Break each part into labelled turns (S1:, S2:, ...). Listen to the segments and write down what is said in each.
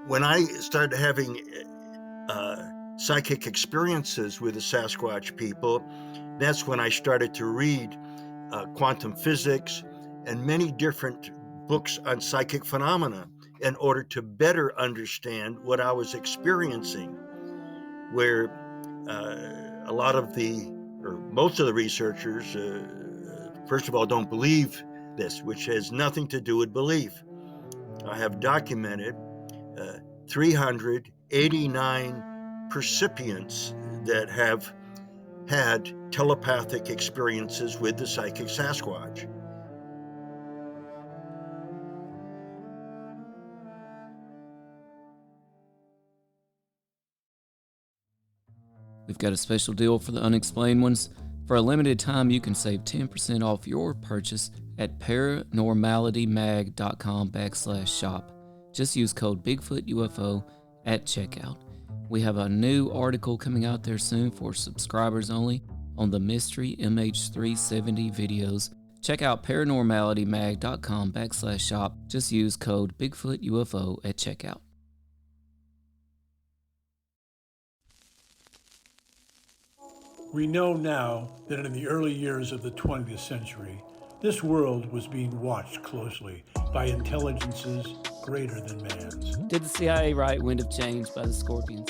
S1: When I started having psychic experiences with the Sasquatch people, that's when I started to read quantum physics and many different books on psychic phenomena in order to better understand what I was experiencing, where a lot of or most of the researchers, first of all, don't believe this, which has nothing to do with belief. I have documented 389 percipients that have had telepathic experiences with the psychic Sasquatch.
S2: We've got a special deal for the unexplained ones. For a limited time, you can save 10% off your purchase at paranormalitymag.com/shop. Just use code Bigfoot UFO at checkout. We have a new article coming out there soon for subscribers only on the Mystery MH370 videos. Check out paranormalitymag.com/shop. Just use code Bigfoot UFO at checkout.
S3: We know now that in the early years of the 20th century, this world was being watched closely by intelligences greater than man's.
S2: Did the CIA write Wind of Change by the Scorpions?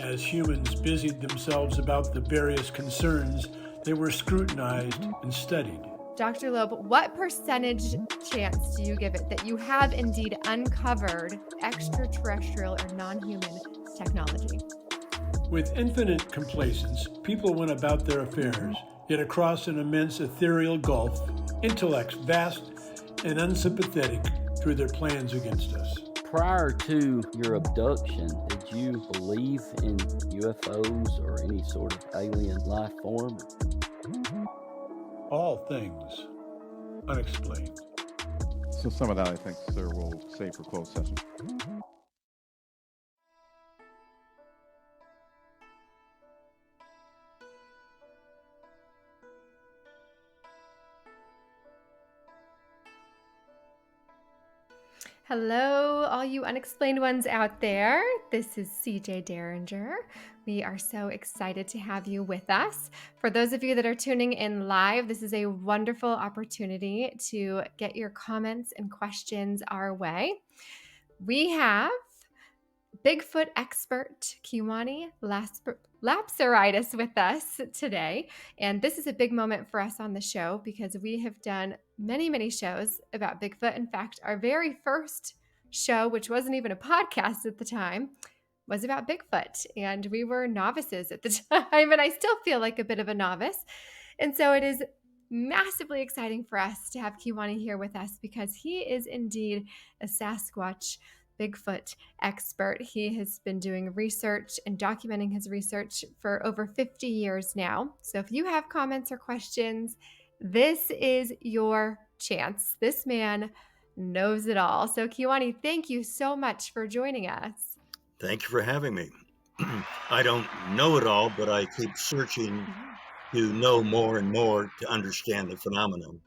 S3: As humans busied themselves about the various concerns, they were scrutinized and studied.
S4: Dr. Loeb, what percentage chance do you give it that you have indeed uncovered extraterrestrial or non-human technology?
S3: With infinite complacence, people went about their affairs, yet across an immense ethereal gulf, intellects vast and unsympathetic drew their plans against us.
S5: Prior to your abduction, did you believe in UFOs or any sort of alien life form?
S3: All things unexplained.
S6: So some of that, I think, sir, we'll save for closed session.
S4: Hello, all you unexplained ones out there. This is CJ Derringer. We are so excited to have you with us. For those of you that are tuning in live, this is a wonderful opportunity to get your comments and questions our way. We have Bigfoot expert Kewaunee Lapsertitis with us today. And this is a big moment for us on the show because we have done many shows about Bigfoot. In fact, our very first show, which wasn't even a podcast at the time, was about Bigfoot. And we were novices at the time, and I still feel like a bit of a novice. And so it is massively exciting for us to have Kewaunee here with us because he is indeed a Sasquatch Bigfoot expert. He has been doing research and documenting his research for over 50 years now. So if you have comments or questions, this is your chance. This man knows it all. So Kewaunee, thank you so much for joining us.
S1: Thank you for having me. I don't know it all, but I keep searching to know more and more to understand the phenomenon.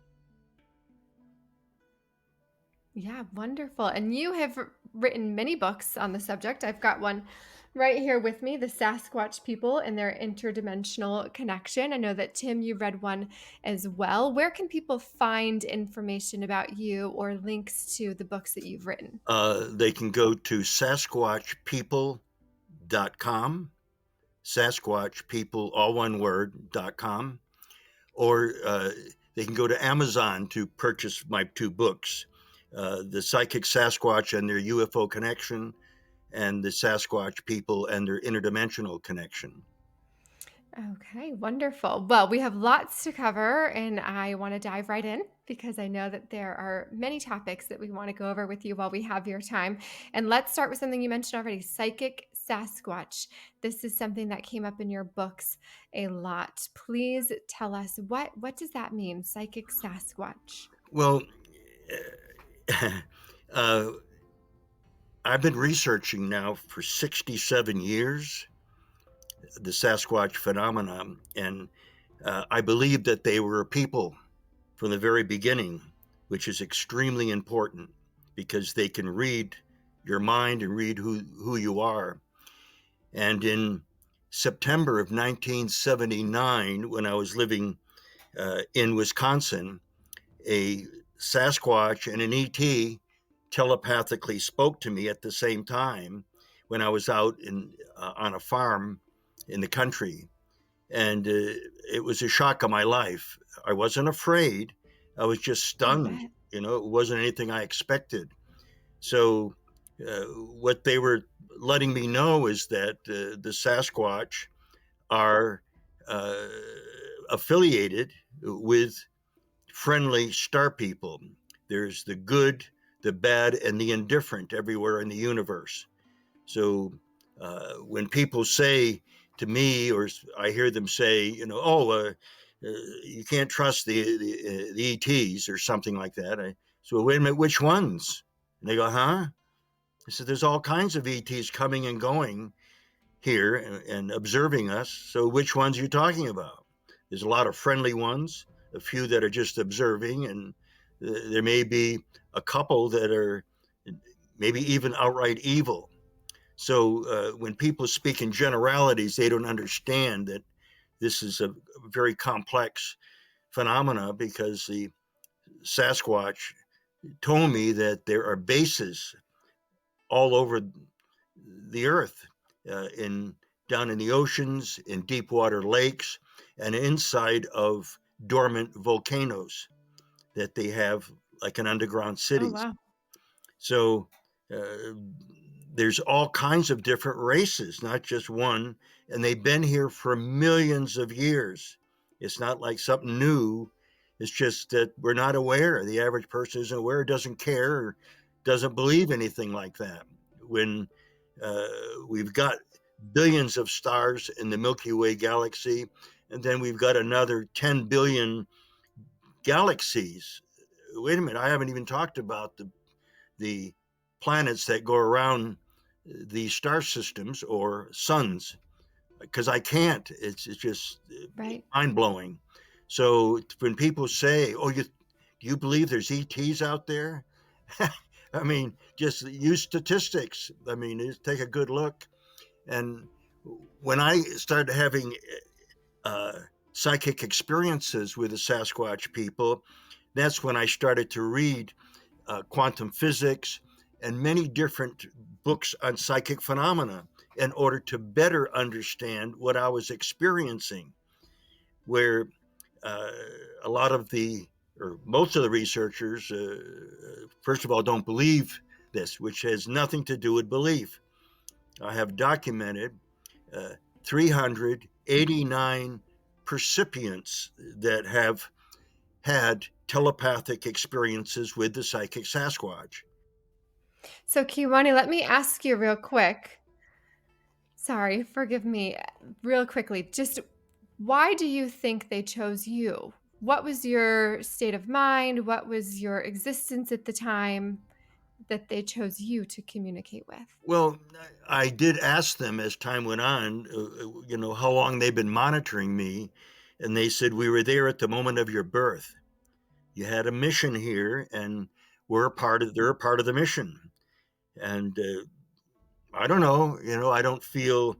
S4: Yeah, wonderful. And you have written many books on the subject. I've got one right here with me, The Sasquatch People and Their Interdimensional Connection. I know that, Tim, you read one as well. Where can people find information about you or links to the books that you've written?
S1: They can go to SasquatchPeople.com, SasquatchPeople, all one word, .com, or they can go to Amazon to purchase my two books. The Psychic Sasquatch and Their UFO Connection, and the Sasquatch People and Their Interdimensional Connection.
S4: Okay, wonderful. Well, we have lots to cover, and I want to dive right in because I know that there are many topics that we want to go over with you while we have your time. And let's start with something you mentioned already, Psychic Sasquatch. This is something that came up in your books a lot. Please tell us, what does that mean, Psychic Sasquatch?
S1: Well, I've been researching now for 67 years the Sasquatch phenomenon, and I believe that they were a people from the very beginning, which is extremely important because they can read your mind and read who you are. And in September of 1979, when I was living in Wisconsin, a Sasquatch and an ET telepathically spoke to me at the same time when I was out on a farm in the country. And it was a shock of my life. I wasn't afraid. I was just
S4: I
S1: stunned.
S4: bet.
S1: It wasn't anything I expected. So, what they were letting me know is that the Sasquatch are uh, affiliated with friendly star people. There's the good, the bad, and the indifferent everywhere in the universe. So when people say to me, or I hear them say, you can't trust the ETs or something like that. So wait a minute, which ones? And they go, huh? I said, there's all kinds of ETs coming and going here and observing us. So which ones are you talking about? There's a lot of friendly ones, a few that are just observing, and there may be a couple that are maybe even outright evil. So when people speak in generalities, they don't understand that this is a very complex phenomena, because the Sasquatch told me that there are bases all over the earth, in down in the oceans, in deep water lakes, and inside of dormant volcanoes that they have, like in underground
S4: Oh,
S1: cities.
S4: wow.
S1: So there's all kinds of different races, not just one, and they've been here for millions of years. It's not like something new. It's just that we're not aware. The average person isn't aware, doesn't care, or doesn't believe anything like that. When uh, we've got billions of stars in the Milky Way galaxy, and then we've got another 10 billion galaxies. Wait a minute, I haven't even talked about the planets that go around the star systems or suns, because I can't. It's just
S4: Right.
S1: mind blowing. So when people say, "Oh, you believe there's ETs out there?" I mean, just use statistics. I mean, just take a good look. And when I started having uh, psychic experiences with the Sasquatch people, that's when I started to read quantum physics and many different books on psychic phenomena in order to better understand what I was experiencing. Where uh, a lot of or most of the researchers, first of all, don't believe this, which has nothing to do with belief. I have documented 389 percipients that have had telepathic experiences with the psychic Sasquatch.
S4: So, Kiwani, let me ask you real quick. Sorry, forgive me. Real quickly, just why do you think they chose you? What was your state of mind? What was your existence at the time that they chose you to communicate with?
S1: Well, I did ask them as time went on, how long they've been monitoring me, and they said, we were there at the moment of your birth. You had a mission here, and they're a part of the mission. And I don't know, I don't feel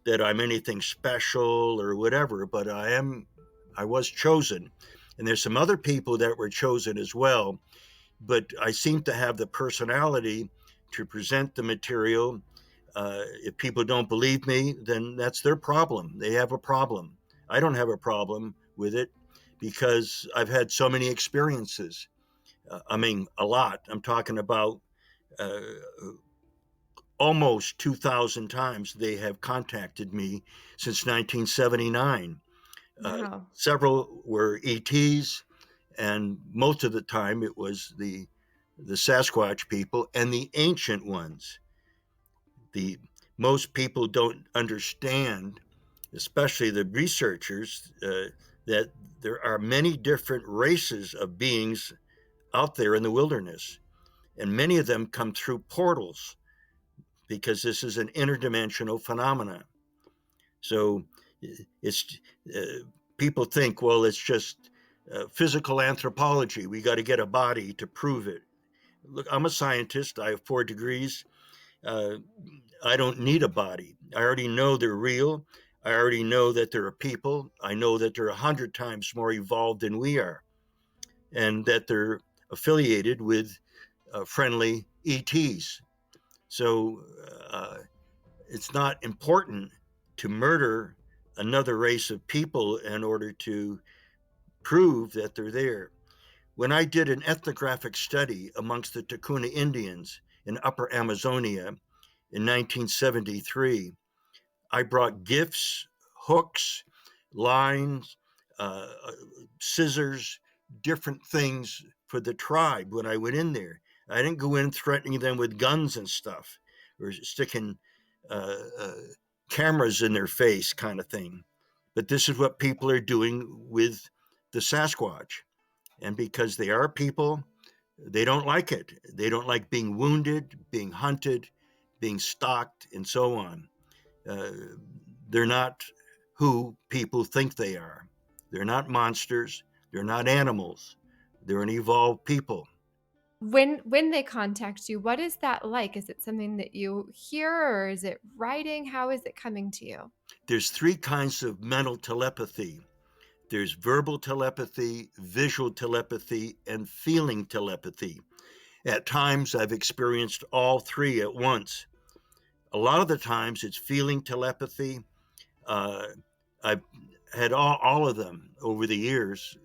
S1: that I'm anything special or whatever, but I was chosen. And there's some other people that were chosen as well, but I seem to have the personality to present the material. If people don't believe me, then that's their problem. They have a problem. I don't have a problem with it, because I've had so many experiences. I mean, a lot. I'm talking about uh, almost 2,000 times they have contacted me since 1979. Uh,
S4: Wow.
S1: Several were ETs, and most of the time it was the Sasquatch people and the ancient ones. The Most people don't understand, especially the researchers, that there are many different races of beings out there in the wilderness, and many of them come through portals, because this is an interdimensional phenomenon. So it's people think, well, it's just physical anthropology. We got to get a body to prove it. look, I'm a scientist. I have 4 degrees. Uh, I don't need a body. I already know they're real. I already know that there are people. I know that they're 100 times more evolved than we are, and that they're affiliated with friendly ETs. So it's not important to murder another race of people in order to prove that they're there. When I did an ethnographic study amongst the Takuna Indians in Upper Amazonia in 1973, I brought gifts, hooks, lines, uh, scissors, different things for the tribe when I went in there. I didn't go in threatening them with guns and stuff or sticking uh, uh, cameras in their face, kind of thing. But this is what people are doing with the Sasquatch. And because they are people, they don't like it. They don't like being wounded, being hunted, being stalked, and so on. Uh, they're not who people think they are. They're not monsters. They're not animals. They're an evolved people.
S4: When they contact you, what is that like? Is it something that you hear, or is it writing? How is it coming to you?
S1: There's 3 kinds of mental telepathy. There's verbal telepathy, visual telepathy, and feeling telepathy. At times, I've experienced all 3 at once. A lot of the times, it's feeling telepathy. Uh, I've had all of them over the years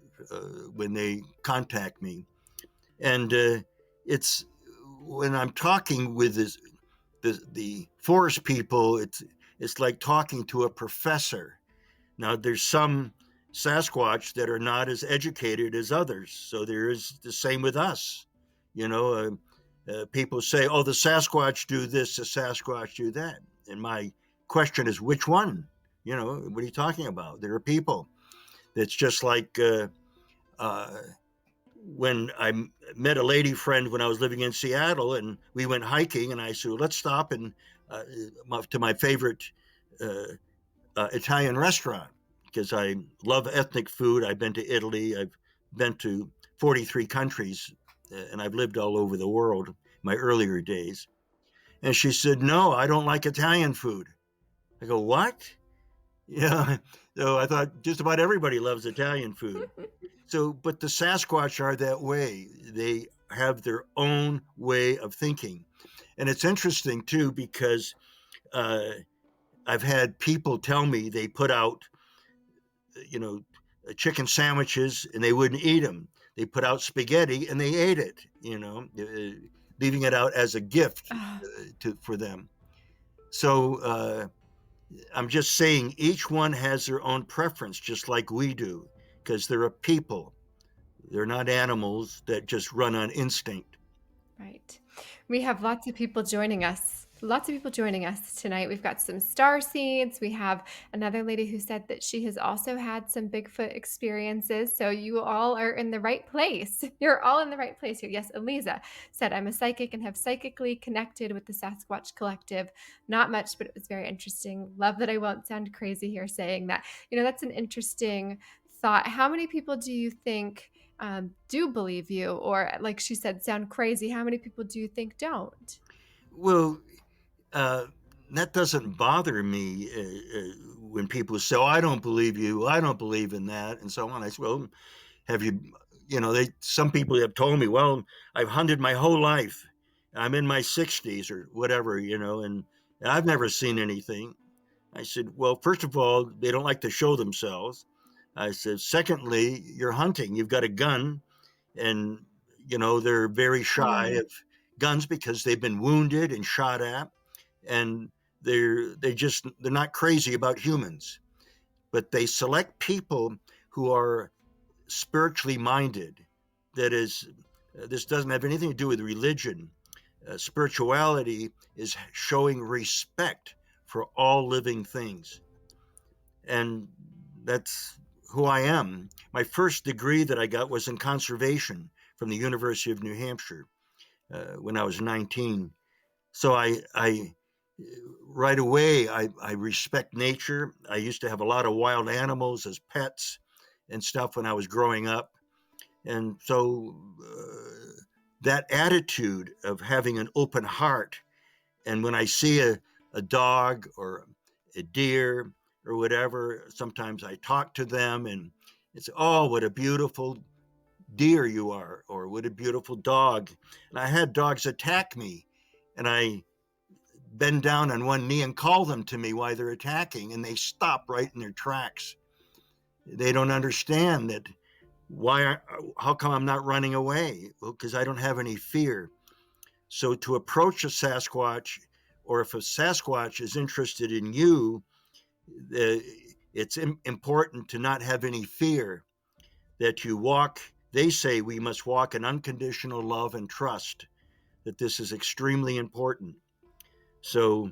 S1: when they contact me. And it's when I'm talking with the forest people, it's like talking to a professor. Now, there's some Sasquatch that are not as educated as others, so there is the same with us. You know, people say, "Oh, the Sasquatch do this, the Sasquatch do that," and my question is, which one? You know, what are you talking about? There are people. It's just like uh, when I met a lady friend when I was living in Seattle, and we went hiking, and I said, "Let's stop and to my favorite uh, Italian restaurant because I love ethnic food. I've been to Italy. I've been to 43 countries, and I've lived all over the world in my earlier days." And she said, "No, I don't like Italian food." I go, "What?" Yeah. So I thought just about everybody loves Italian food. So, but the Sasquatch are that way. They have their own way of thinking. And it's interesting too, because uh, I've had people tell me they put out, you know, chicken sandwiches and they wouldn't eat them. They put out spaghetti and they ate it, leaving it out as a gift
S4: Oh,
S1: for them. So I'm just saying each one has their own preference, just like we do, because they're a people. They're not animals that just run on instinct.
S4: right. We have lots of people joining us. Lots of people joining us tonight. We've got some star seeds. We have another lady who said that she has also had some Bigfoot experiences. So you all are in the right place. You're all in the right place here. Yes, Eliza said, "I'm a psychic and have psychically connected with the Sasquatch Collective. Not much, but it was very interesting. Love that I won't sound crazy here saying that." That's an interesting thought. How many people do you think do believe you, or like she said, sound crazy? How many people do you think don't?
S1: Well, uh, that doesn't bother me when people say, "Oh, I don't believe you. I don't believe in that," and so on. I say, "Well, have you?" Some people have told me, "Well, I've hunted my whole life. I'm in my 60s or whatever, and I've never seen anything." I said, "Well, first of all, they don't like to show themselves." I said, "Secondly, you're hunting. You've got a gun, and they're very shy
S4: Mm,
S1: of guns because they've been wounded and shot at, and they're not crazy about humans, but they select people who are spiritually minded. That is, this doesn't have anything to do with religion. Spirituality is showing respect for all living things, and that's who I am. My first degree that I got was in conservation from the University of New Hampshire when I was 19. So I right away I respect nature. I used to have a lot of wild animals as pets and stuff when I was growing up, and so that attitude of having an open heart. And when I see a dog or a deer or whatever, sometimes I talk to them and it's, oh, what a beautiful deer you are, or what a beautiful dog. And I had dogs attack me, and I bend down on one knee and call them to me while they're attacking, and they stop right in their tracks. They don't understand that. How come I'm not running away? Well, because I don't have any fear. So to approach a Sasquatch, or if a Sasquatch is interested in you, it's important to not have any fear, that you walk. They say we must walk in unconditional love and trust, that this is extremely important. So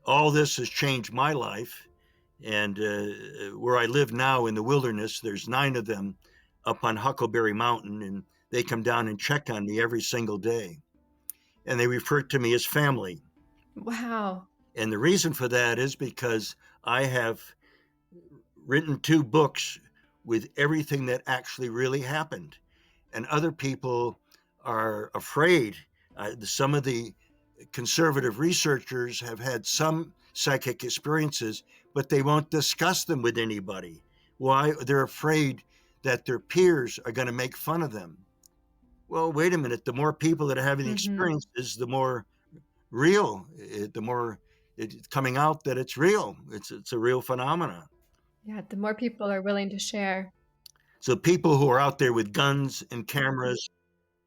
S1: all this has changed my life. And where I live now in the wilderness, there's 9 of them up on Huckleberry Mountain, and they come down and check on me every single day. And they refer to me as family.
S4: Wow.
S1: And the reason for that is because I have written 2 books with everything that actually really happened. And other people are afraid. Some of the conservative researchers have had some psychic experiences, but they won't discuss them with anybody. Why? They're afraid that their peers are going to make fun of them. Well, wait a minute. The more people that are having the experiences, the more real, the more it's coming out that it's real. It's a real phenomenon.
S4: Yeah, the more people are willing to share.
S1: So people who are out there with guns and cameras,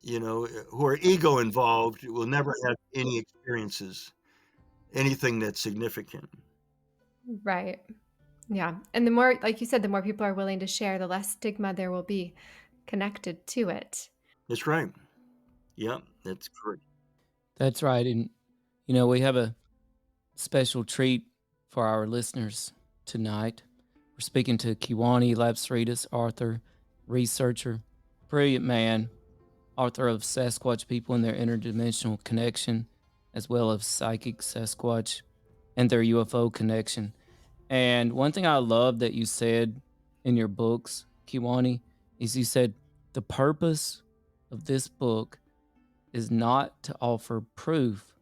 S1: who are ego involved, will never have any experiences, anything that's significant.
S4: Right. Yeah. And the more, like you said, the more people are willing to share, the less stigma there will be connected to it.
S1: That's right. Yeah, that's correct.
S2: That's right. And, we have a special treat for our listeners tonight. We're speaking to Kewaunee Lapsertitis, author, researcher, brilliant man, author of Sasquatch People and Their Interdimensional Connection, as well as Psychic Sasquatch and Their UFO Connection. And one thing I love that you said in your books, Kewaunee, is you said the purpose of this book is not to offer proof,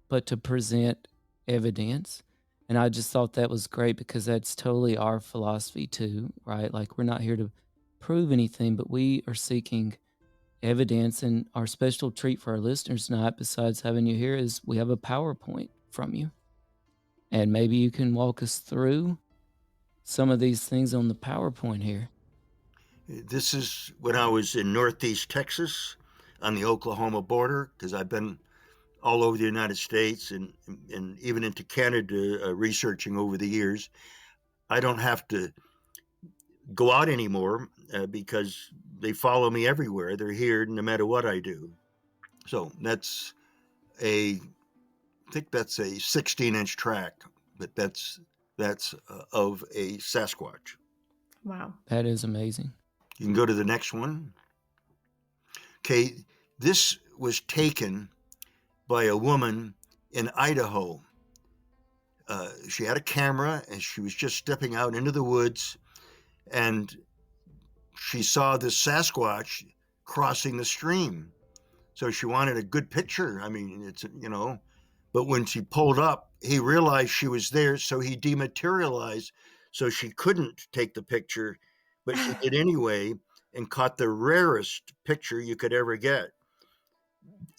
S2: but to present evidence. And I just thought that was great because that's totally our philosophy too, right? Like, we're not here to prove anything, but we are seeking evidence. And our special treat for our listeners tonight, besides having you here, is we have a PowerPoint from you. And maybe you can walk us through some of these things on the PowerPoint here.
S1: This is when I was in Northeast Texas on the Oklahoma border, because I've been all over the United States and even into Canada researching over the years. I don't have to go out anymore because they follow me everywhere. They're here no matter what I do. So I think that's a 16-inch track, but that's of a Sasquatch.
S4: Wow.
S2: That is amazing.
S1: You can go to the next one. Okay, this was taken by a woman in Idaho. She had a camera and she was just stepping out into the woods, and she saw this Sasquatch crossing the stream. So she wanted a good picture. I mean, but when she pulled up, he realized she was there, so he dematerialized, so she couldn't take the picture, but she did anyway and caught the rarest picture you could ever get,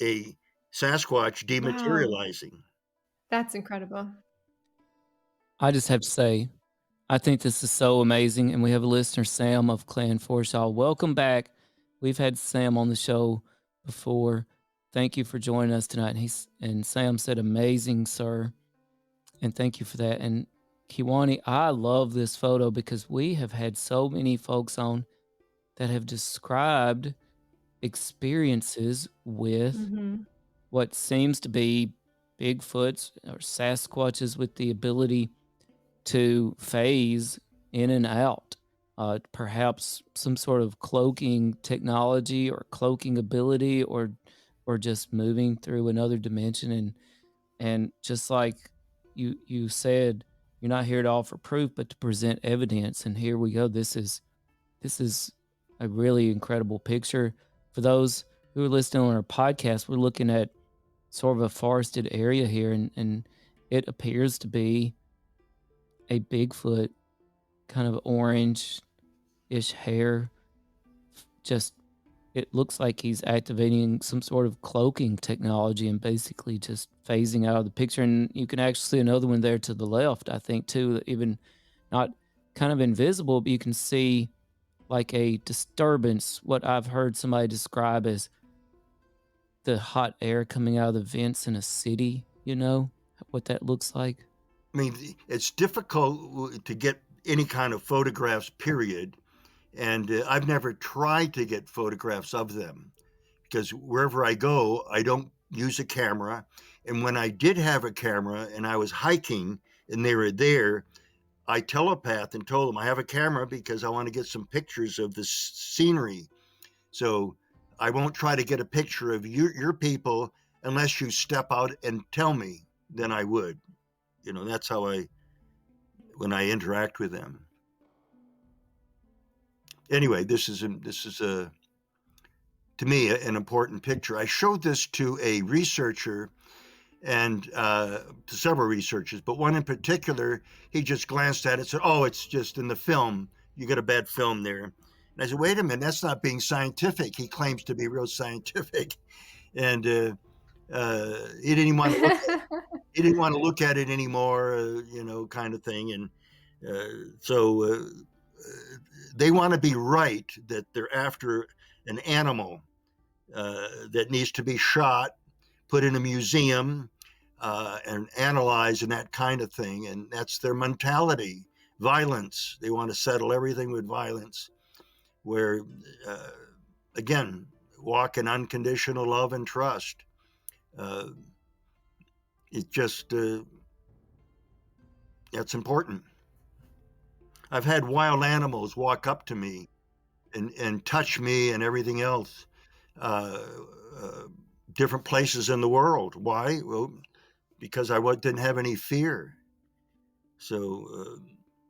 S1: a Sasquatch dematerializing. Wow.
S4: That's incredible.
S2: I just have to say, I think this is so amazing. And we have a listener, Sam of Clan Forshaw. Welcome back. We've had Sam on the show before. Thank you for joining us tonight. And Sam said, amazing, sir. And thank you for that. And Kewaunee, I love this photo because we have had so many folks on that have described experiences with what seems to be Bigfoots or Sasquatches with the ability to phase in and out, perhaps some sort of cloaking technology or cloaking ability, or just moving through another dimension. And just like you said, you're not here to offer proof, but to present evidence. And here we go. This is a really incredible picture. for those who are listening on our podcast, we're looking at sort of a forested area here, and it appears to be a Bigfoot, kind of orange-ish hair. Just, it looks like he's activating some sort of cloaking technology and basically just phasing out of the picture. And you can actually see another one there to the left, I think, too, that even not kind of invisible, but you can see like a disturbance, what I've heard somebody describe as the hot air coming out of the vents in a city, you know, what that looks like?
S1: I mean, it's difficult to get any kind of photographs, period. And I've never tried to get photographs of them because wherever I go, I don't use a camera. And when I did have a camera and I was hiking and they were there, I telepathed and told them I have a camera because I want to get some pictures of the scenery. So I won't try to get a picture of your people unless you step out and tell me, then I would. You know, that's how when I interact with them. Anyway, this is to me an important picture. I showed this to a researcher and to several researchers, but one in particular, he just glanced at it and said, "Oh, it's just in the film. You got a bad film there." And I said, "Wait a minute, that's not being scientific." He claims to be real scientific, and he didn't even want to look at it. He didn't want to look at it anymore, you know, kind of thing. And so they want to be right that they're after an animal that needs to be shot, put in a museum, and analyzed and that kind of thing. And that's their mentality. Violence. They want to settle everything with violence. Where, again, walk in unconditional love and trust. It just, that's important. I've had wild animals walk up to me and touch me and everything else. Different places in the world. Why? Well, because I didn't have any fear. So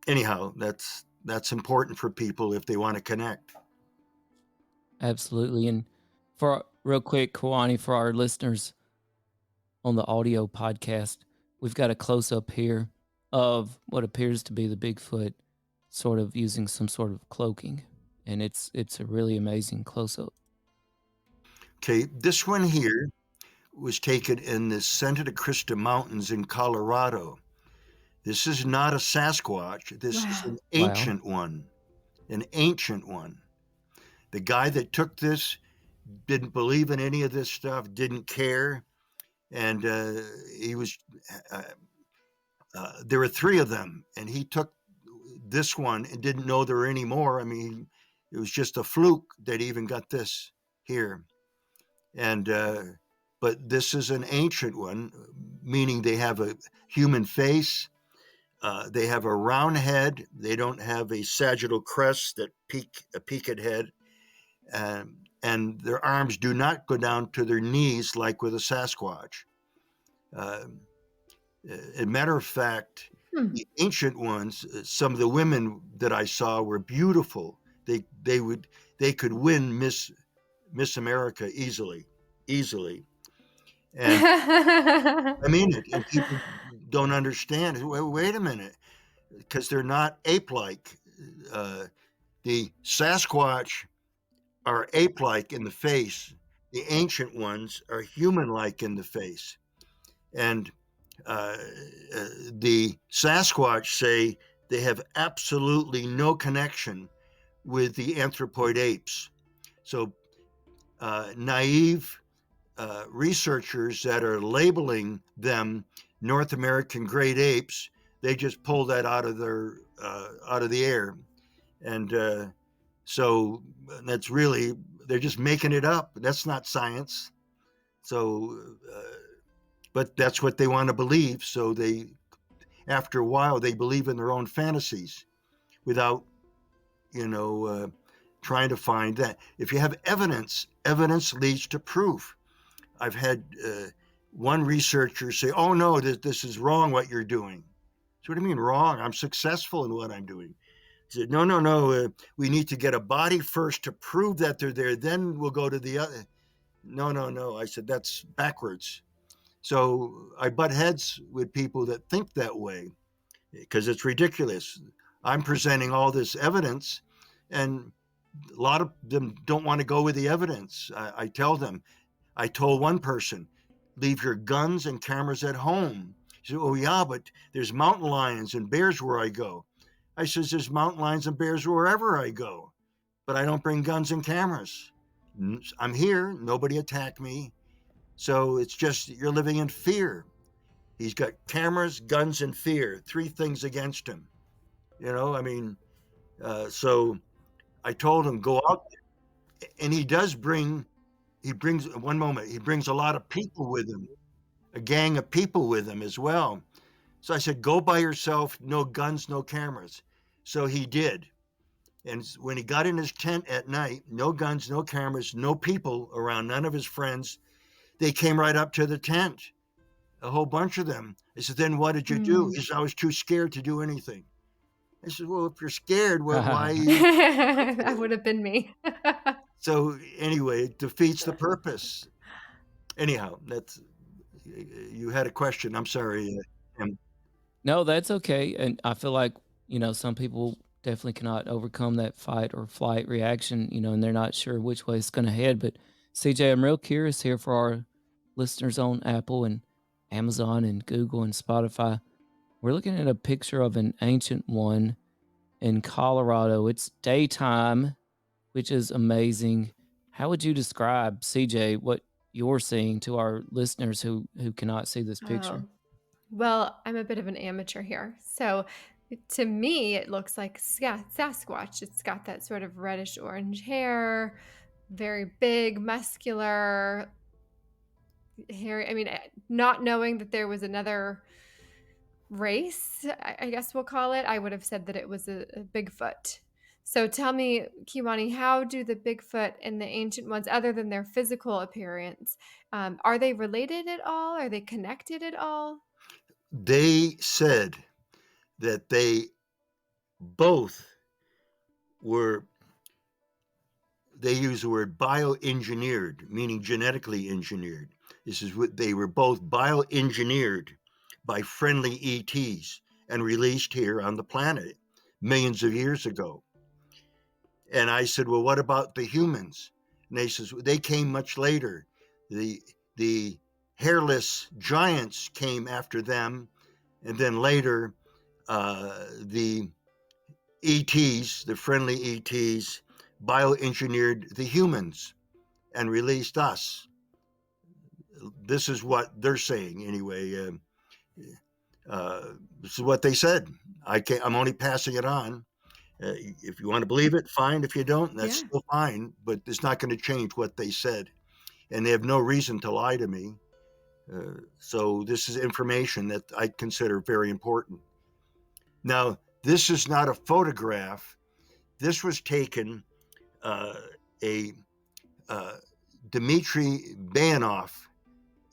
S1: anyhow, that's important for people if they want to connect.
S2: Absolutely. And for real quick, Kewaunee, for our listeners on the audio podcast, we've got a close up here of what appears to be the Bigfoot sort of using some sort of cloaking. And it's a really amazing close up.
S1: Okay, this one here was taken in the Santa Cruz Mountains in Colorado. This is not a Sasquatch. This is an ancient one. An ancient one. The guy that took this didn't believe in any of this stuff, didn't care. And he was, there were three of them, and he took this one and didn't know there were any more. I mean, it was just a fluke that he even got this here. And, but this is an ancient one, meaning they have a human face. They have a round head. They don't have a sagittal crest that a peaked head. And their arms do not go down to their knees like with a Sasquatch. As a matter of fact, the ancient ones, some of the women that I saw were beautiful. They could win Miss America easily. And I mean it, and people don't understand. Wait a minute, because they're not ape-like. The Sasquatch are ape-like in the face. The ancient ones are human-like in the face. And the Sasquatch say they have absolutely no connection with the anthropoid apes. So naive researchers that are labeling them North American great apes, they just pull that out of the air. And so that's really, they're just making it up. That's not science. So, but that's what they want to believe. So after a while, they believe in their own fantasies without, trying to find that. If you have evidence leads to proof. I've had one researcher say, "Oh no, this is wrong what you're doing." So what do you mean wrong? I'm successful in what I'm doing. He said, no. We need to get a body first to prove that they're there. Then we'll go to the other. No. I said, that's backwards. So I butt heads with people that think that way because it's ridiculous. I'm presenting all this evidence, and a lot of them don't want to go with the evidence. I tell them, I told one person, leave your guns and cameras at home. She said, oh, yeah, but there's mountain lions and bears where I go. I says, there's mountain lions and bears wherever I go, but I don't bring guns and cameras. I'm here. Nobody attacked me. So it's just you're living in fear. He's got cameras, guns, and fear, 3 things against him. I mean, so I told him, go out there. And he brings a lot of people with him, a gang of people with him as well. So I said, go by yourself, no guns, no cameras. So he did. And when he got in his tent at night, no guns, no cameras, no people around, none of his friends, they came right up to the tent, a whole bunch of them. I said, then what did you do? He said, I was too scared to do anything. I said, well, if you're scared, why?
S4: That would have been me.
S1: So anyway, it defeats the purpose. Anyhow, you had a question. I'm sorry.
S2: No, that's okay. And I feel like, some people definitely cannot overcome that fight or flight reaction, and they're not sure which way it's going to head. But CJ, I'm real curious here for our listeners on Apple and Amazon and Google and Spotify. We're looking at a picture of an ancient one in Colorado. It's daytime, which is amazing. How would you describe, CJ, what you're seeing to our listeners who cannot see this picture?
S4: Well, I'm a bit of an amateur here. So to me, it looks like Sasquatch. It's got that sort of reddish orange hair, very big, muscular hair. I mean, not knowing that there was another race, I guess we'll call it, I would have said that it was a Bigfoot. So tell me, Kewaunee, how do the Bigfoot and the ancient ones, other than their physical appearance, are they related at all? Are they connected at all?
S1: They said that they both they use the word bioengineered, meaning genetically engineered. This is what they were both bioengineered by friendly ETs and released here on the planet millions of years ago. And I said, well, what about the humans? And they says they came much later. The hairless giants came after them, and then later the ETs, the friendly ETs, bioengineered the humans and released us. This is what they're saying anyway. This is what they said. I'm only passing it on. If you want to believe it, fine. If you don't, that's still fine. But it's not going to change what they said. And they have no reason to lie to me. So this is information that I consider very important. Now, this is not a photograph. This was taken, Dmitry Bayanov,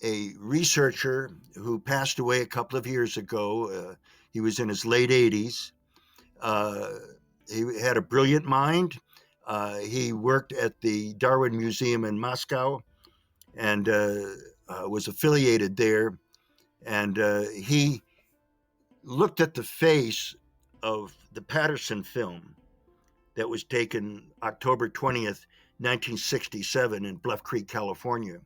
S1: a researcher who passed away a couple of years ago. He was in his late 80s. He had a brilliant mind. He worked at the Darwin Museum in Moscow and was affiliated there. And he looked at the face of the Patterson film that was taken October 20th, 1967 in Bluff Creek, California.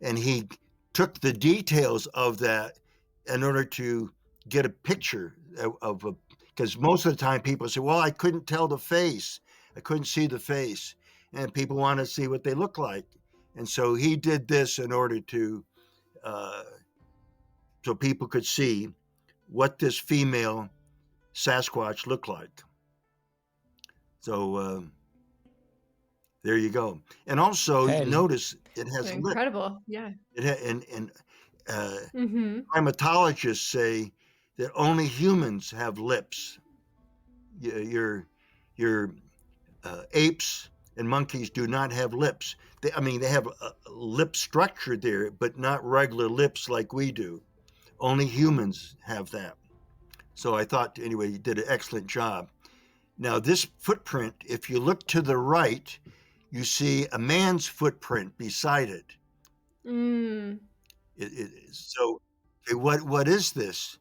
S1: And he took the details of that in order to get a picture of because most of the time people say, well, I couldn't tell the face. I couldn't see the face. And people want to see what they look like. And so he did this in order to, so people could see what this female Sasquatch looked like. So there you go. And also notice it has
S4: incredible. Yeah.
S1: And primatologists say that only humans have lips. Your apes and monkeys do not have lips. They have a lip structure there, but not regular lips like we do. Only humans have that. So I thought, anyway, you did an excellent job. Now, this footprint, if you look to the right, you see a man's footprint beside it.
S4: Mm.
S1: So, okay, what is this?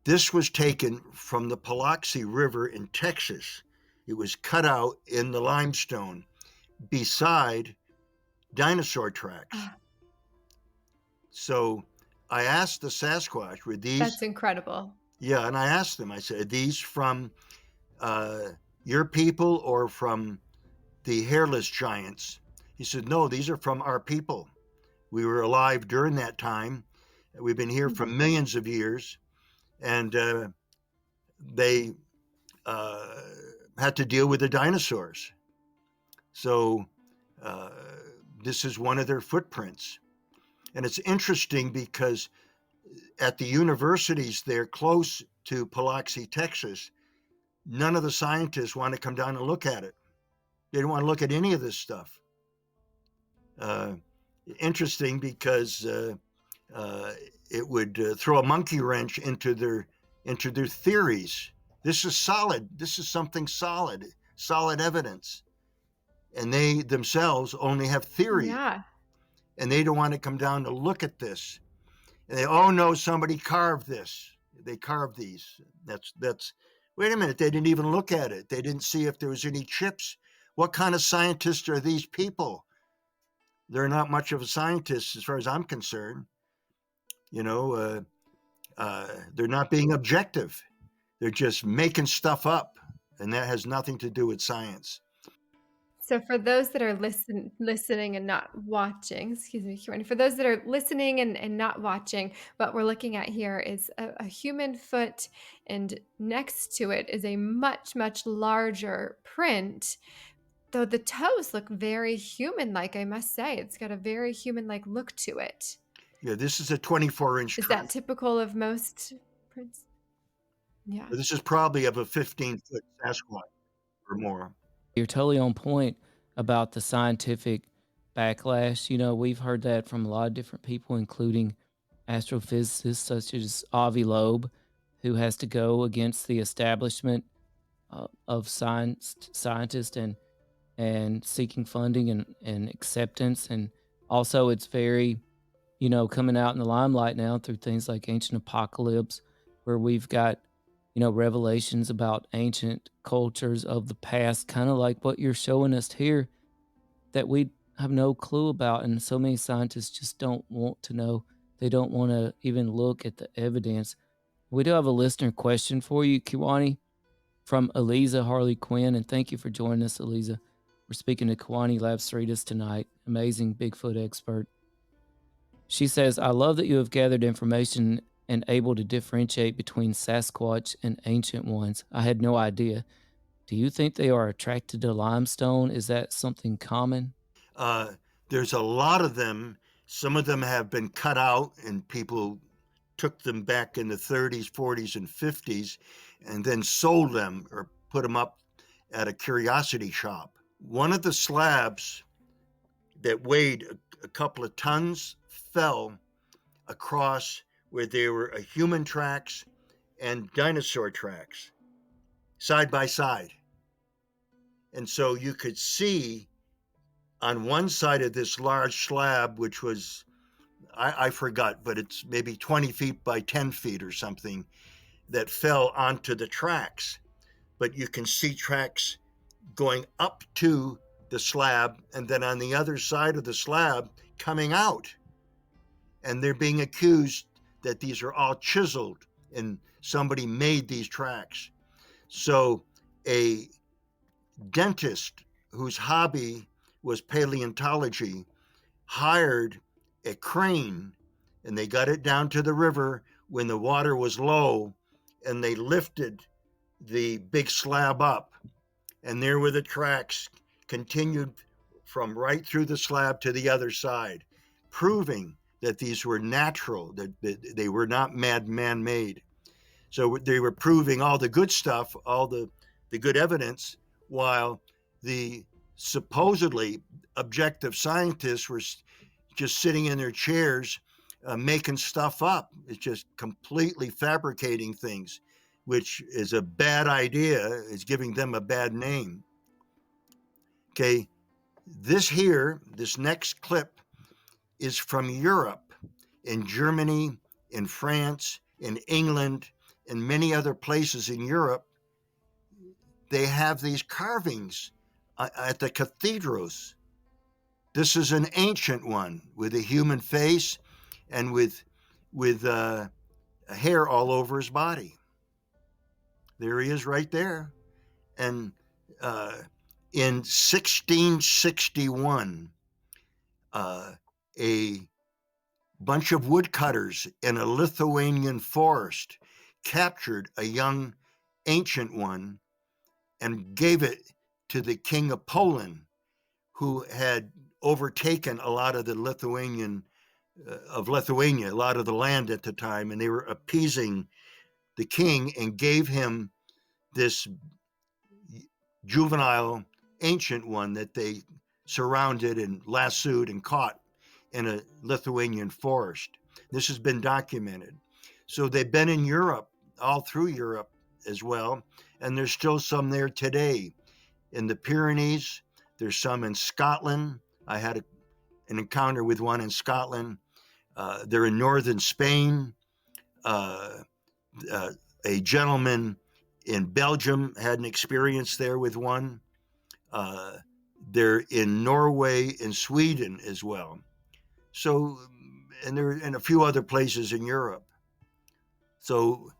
S1: This was taken from the Patitucci River in Texas. It was cut out in the limestone beside dinosaur tracks.
S4: Ah,
S1: So I asked the Sasquatch, were these?
S4: that's incredible.
S1: Yeah, and I asked them, I said, are these from your people or from the hairless giants? He said, no, these are from our people. We were alive during that time. We've been here for millions of years, and they had to deal with the dinosaurs. So this is one of their footprints. And it's interesting because at the universities there close to Biloxi, Texas, none of the scientists want to come down and look at it. They don't want to look at any of this stuff. Interesting because it would throw a monkey wrench into their theories. This is solid. This is something solid evidence. And they themselves only have theory.
S4: Yeah.
S1: And they don't want to come down to look at this. And they, oh no, somebody carved this. They carved these. That's. Wait a minute. They didn't even look at it. They didn't see if there was any chips. What kind of scientists are these people? They're not much of a scientist as far as I'm concerned. You know, they're not being objective. They're just making stuff up, and that has nothing to do with science.
S4: So for those that are listening and not watching, excuse me, Kewaunee, for those that are listening and not watching, what we're looking at here is a human foot, and next to it is a much, much larger print, though the toes look very human-like, I must say. It's got a very human-like look to it.
S1: Yeah, this is a 24-inch.
S4: Is that typical of most prints? Yeah.
S1: This is probably of a 15-foot Sasquatch or more.
S2: You're totally on point about the scientific backlash. You know, we've heard that from a lot of different people, including astrophysicists such as Avi Loeb, who has to go against the establishment of scientists and seeking funding and acceptance. And also it's very, you know, coming out in the limelight now through things like Ancient Apocalypse, where we've got, you know, revelations about ancient cultures of the past, kind of like what you're showing us here, that we have no clue about. And so many scientists just don't want to know. They don't want to even look at the evidence. We do have a listener question for you, Kewaunee, from Eliza Harley Quinn. And thank you for joining us, Eliza. We're speaking to Kewaunee Lapsertitis tonight, amazing Bigfoot expert. She says, I love that you have gathered information and able to differentiate between Sasquatch and ancient ones. I had no idea. Do you think they are attracted to limestone? Is that something common?
S1: There's a lot of them. Some of them have been cut out, and people took them back in the 30s, 40s, and 50s, and then sold them or put them up at a curiosity shop. One of the slabs that weighed a couple of tons fell across where there were human tracks and dinosaur tracks side by side. And so you could see on one side of this large slab, which was, I forgot, but it's maybe 20 feet by 10 feet or something, that fell onto the tracks. But you can see tracks going up to the slab, and then on the other side of the slab coming out. And they're being accused that these are all chiseled and somebody made these tracks. So a dentist whose hobby was paleontology hired a crane, and they got it down to the river when the water was low, and they lifted the big slab up, and there were the tracks continued from right through the slab to the other side, proving that these were natural, that they were not man-made. So they were proving all the good stuff, all the good evidence, while the supposedly objective scientists were just sitting in their chairs making stuff up. It's just completely fabricating things, which is a bad idea. It's giving them a bad name. Okay, this next clip is from Europe, in Germany, in France, in England, and many other places in Europe. They have these carvings at the cathedrals. This is an ancient one with a human face and with hair all over his body. There he is right there. And in 1661, a bunch of woodcutters in a Lithuanian forest captured a young ancient one and gave it to the king of Poland, who had overtaken a lot of the Lithuania, a lot of the land at the time, and they were appeasing the king and gave him this juvenile ancient one that they surrounded and lassoed and caught in a Lithuanian forest. This has been documented. So they've been in Europe, all through Europe as well, and there's still some there today. In the Pyrenees, there's some in Scotland. I had an encounter with one in Scotland. They're in northern Spain. A gentleman in Belgium had an experience there with one. They're in Norway and Sweden as well. So, and they're in a few other places in Europe. So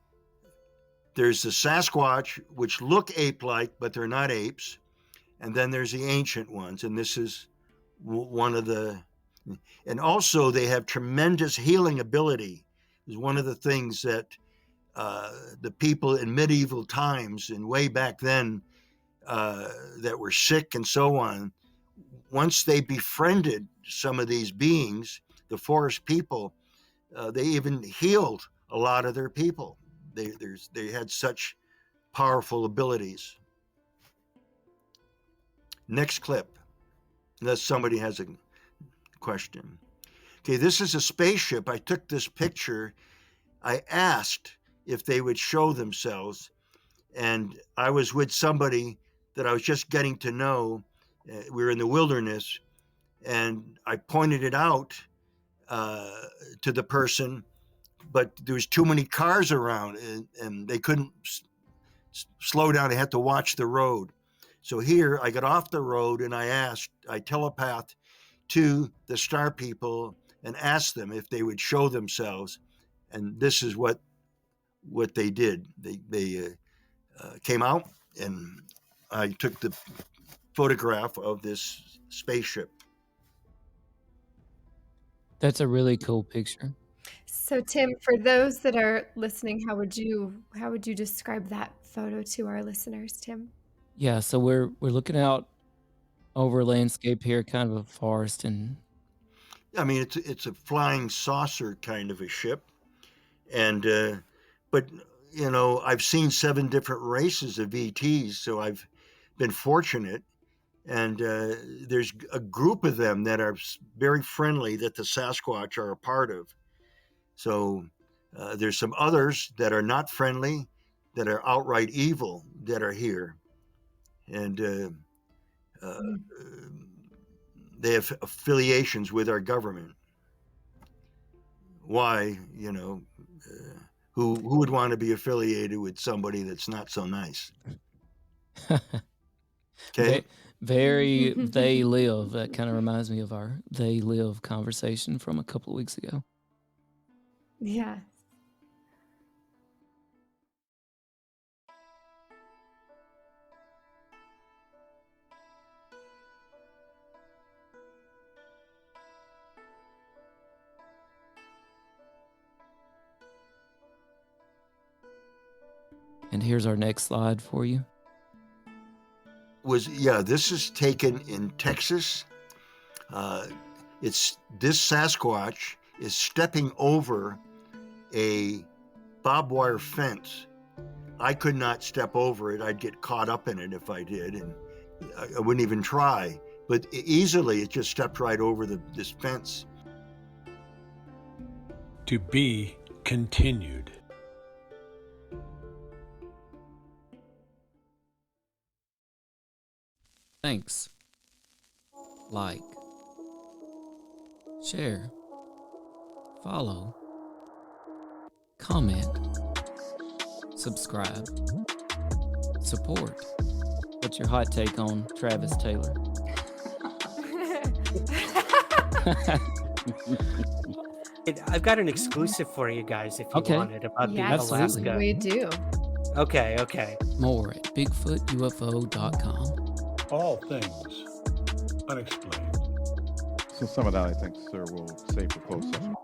S1: there's the Sasquatch, which look ape-like, but they're not apes. And then there's the ancient ones, and this is one of the, and also they have tremendous healing ability. Is one of the things that the people in medieval times and way back then that were sick and so on, once they befriended some of these beings, the forest people, they even healed a lot of their people. They had such powerful abilities. Next clip, unless somebody has a question. Okay, this is a spaceship. I took this picture. I asked if they would show themselves, and I was with somebody that I was just getting to know. We were in the wilderness, and I pointed it out to the person, but there was too many cars around, and they couldn't slow down. They had to watch the road. So here, I got off the road, and I telepathed to the star people and asked them if they would show themselves, and this is what they did. They came out, and I took the photograph of this spaceship.
S2: That's a really cool picture.
S4: So Tim, for those that are listening, how would you describe that photo to our listeners, Tim?
S2: Yeah, so we're looking out over a landscape here, kind of a forest, and
S1: I mean, it's a flying saucer kind of a ship, and but you know, I've seen 7 different races of ETs, so I've been fortunate. And there's a group of them that are very friendly that the Sasquatch are a part of. So there's some others that are not friendly, that are outright evil, that are here. And they have affiliations with our government. Why, you know, who would want to be affiliated with somebody that's not so nice? Okay.
S2: Very They Live. That kind of reminds me of our They Live conversation from a couple of weeks ago.
S4: Yeah.
S2: And here's our next slide for you.
S1: This is taken in Texas. This Sasquatch is stepping over a barbed wire fence. I could not step over it. I'd get caught up in it if I did, and I wouldn't even try. But easily, it just stepped right over this fence.
S3: To be continued.
S2: Thanks. Like, share, follow, comment, subscribe, support. What's your hot take on Travis Taylor?
S7: I've got an exclusive for you guys if you
S2: Okay.
S7: want it about
S4: Yes,
S7: the Alaska.
S4: we do.
S7: Okay.
S2: More at BigfootUFO.com.
S3: All things unexplained.
S6: So some of that, I think, sir, we'll save for closed session.